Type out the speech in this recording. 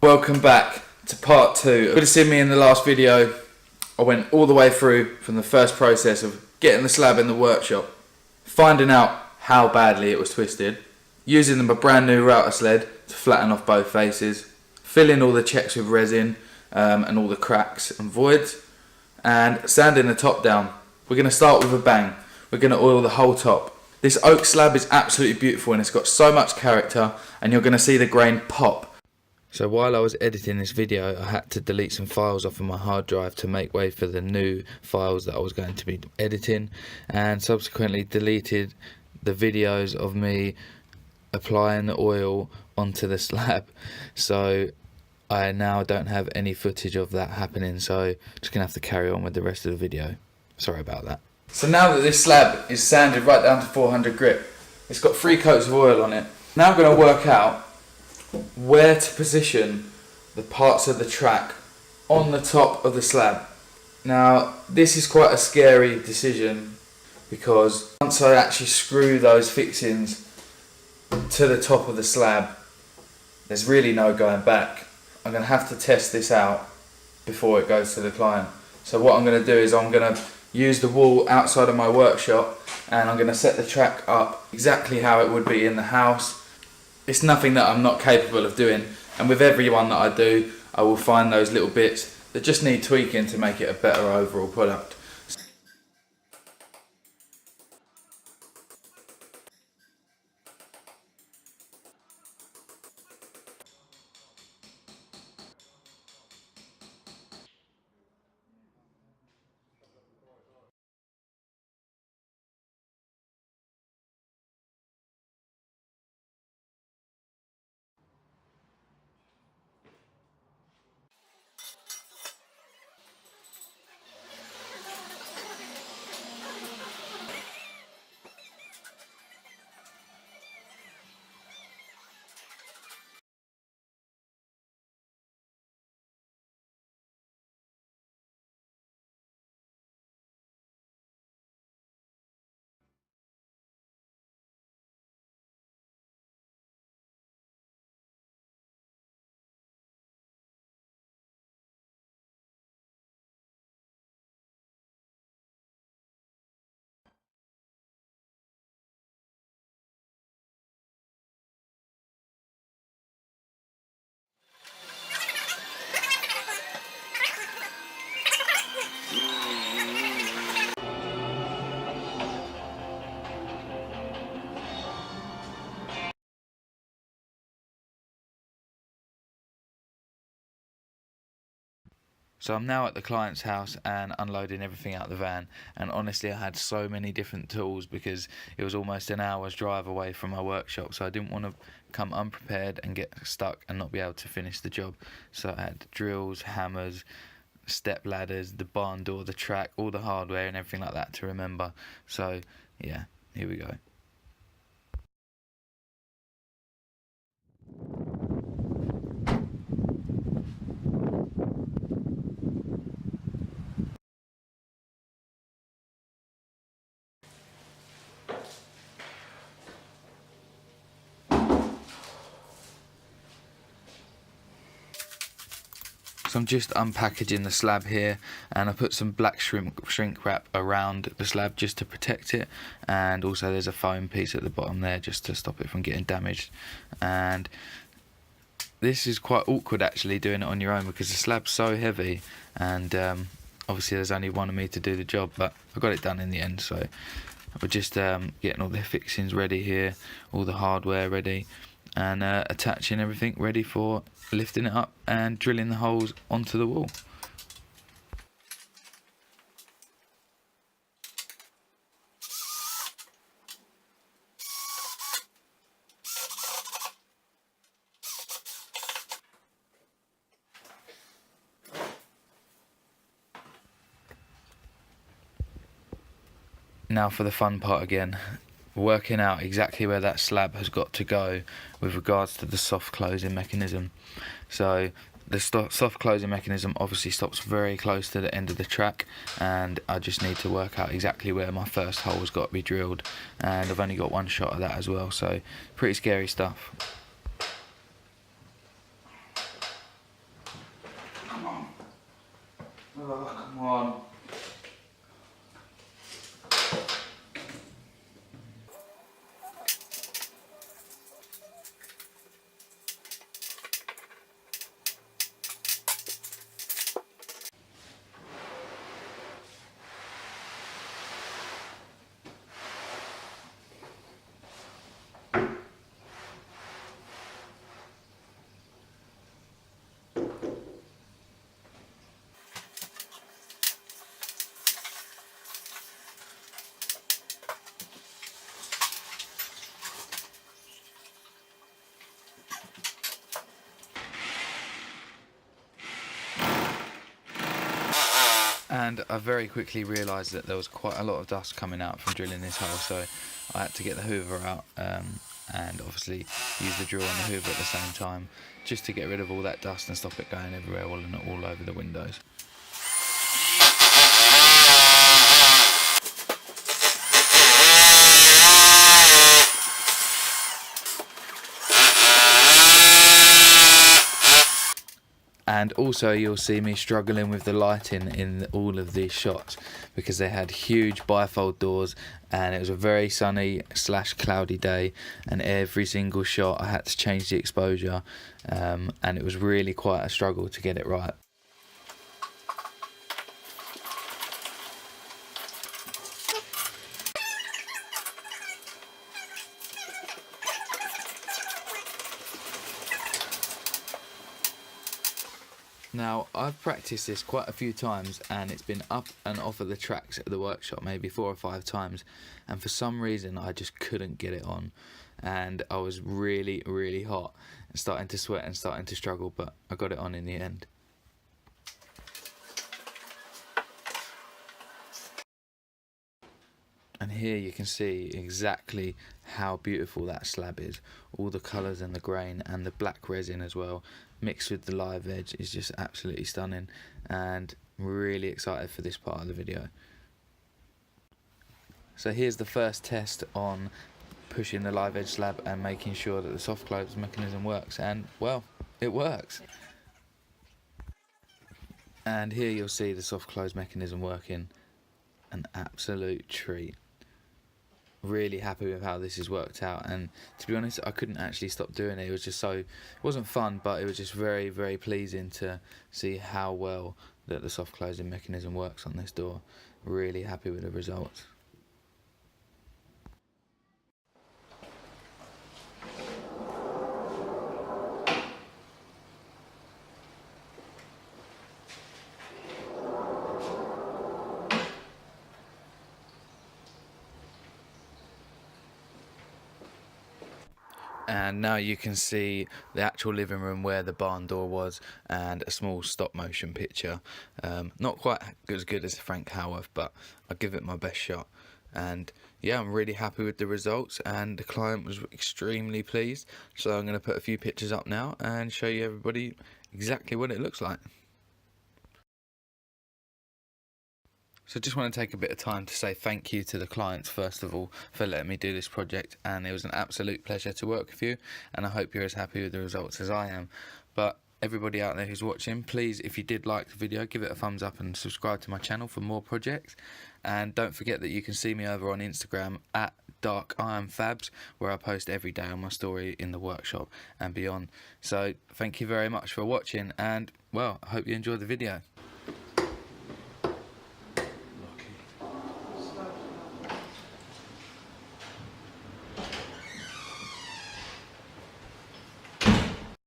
Welcome back to part 2. If you have seen me in the last video, I went all the way through from the first process of getting the slab in the workshop, finding out how badly it was twisted, using a brand new router sled to flatten off both faces, filling all the checks with resin and all the cracks and voids, and sanding the top down. We're going to start with a bang. We're going to oil the whole top. This oak slab is absolutely beautiful and it's got so much character, and you're going to see the grain pop. So while I was editing this video, I had to delete some files off of my hard drive to make way for the new files that I was going to be editing, and subsequently deleted the videos of me applying the oil onto the slab. So I now don't have any footage of that happening, so I'm just going to have to carry on with the rest of the video. Sorry about that. So now that this slab is sanded right down to 400 grit, it's got 3 coats of oil on it. Now I'm going to work out where to position the parts of the track on the top of the slab. Now this is quite a scary decision, because once I actually screw those fixings to the top of the slab, there's really no going back. I'm going to have to test this out before it goes to the client. So what I'm going to do is I'm going to use the wall outside of my workshop, and I'm going to set the track up exactly how it would be in the house. It's nothing that I'm not capable of doing, and with every one that I do, I will find those little bits that just need tweaking to make it a better overall product. So I'm now at the client's house and unloading everything out of the van, and honestly I had so many different tools because it was almost an hour's drive away from my workshop, so I didn't want to come unprepared and get stuck and not be able to finish the job. So I had drills, hammers, step ladders, the barn door, the track, all the hardware and everything like that to remember. So yeah, here we go. So I'm just unpackaging the slab here, and I put some black shrink wrap around the slab just to protect it, and also there's a foam piece at the bottom there just to stop it from getting damaged. And this is quite awkward actually doing it on your own because the slab's so heavy, and obviously there's only one of me to do the job, but I got it done in the end. So we're just getting all the fixings ready here, all the hardware ready, and attaching everything ready for lifting it up and drilling the holes onto the wall. Now for the fun part again, working out exactly where that slab has got to go with regards to the soft closing mechanism. So the soft closing mechanism obviously stops very close to the end of the track, and I just need to work out exactly where my first hole has got to be drilled, and I've only got one shot of that as well, so pretty scary stuff. Oh, come on. And I very quickly realised that there was quite a lot of dust coming out from drilling this hole, so I had to get the hoover out and obviously use the drill and the hoover at the same time, just to get rid of all that dust and stop it going everywhere, all over the windows. And also you'll see me struggling with the lighting in all of these shots because they had huge bifold doors and it was a very sunny / cloudy day, and every single shot I had to change the exposure, and it was really quite a struggle to get it right. Now, I've practiced this quite a few times and it's been up and off of the tracks at the workshop maybe 4 or 5 times, and for some reason I just couldn't get it on, and I was really hot and starting to sweat and starting to struggle, but I got it on in the end. And here you can see exactly how beautiful that slab is. All the colours and the grain and the black resin as well, mixed with the live edge, is just absolutely stunning, and I'm really excited for this part of the video. So here's the first test on pushing the live edge slab and making sure that the soft close mechanism works, and well, it works. And here you'll see the soft close mechanism working, an absolute treat. Really happy with how this has worked out, and to be honest I couldn't actually stop doing it. It was just so, it wasn't fun, but it was just very pleasing to see how well that the soft closing mechanism works on this door. Really happy with the results. And now you can see the actual living room where the barn door was, and a small stop motion picture. Not quite as good as Frank Howarth, but I'll give it my best shot. And yeah, I'm really happy with the results, and the client was extremely pleased. So I'm going to put a few pictures up now and show you everybody exactly what it looks like. So just want to take a bit of time to say thank you to the clients first of all for letting me do this project, and it was an absolute pleasure to work with you, and I hope you're as happy with the results as I am. But everybody out there who's watching, please, if you did like the video, give it a thumbs up and subscribe to my channel for more projects. And don't forget that you can see me over on Instagram at darkironfabs, where I post every day on my story in the workshop and beyond. So thank you very much for watching, and well, I hope you enjoyed the video.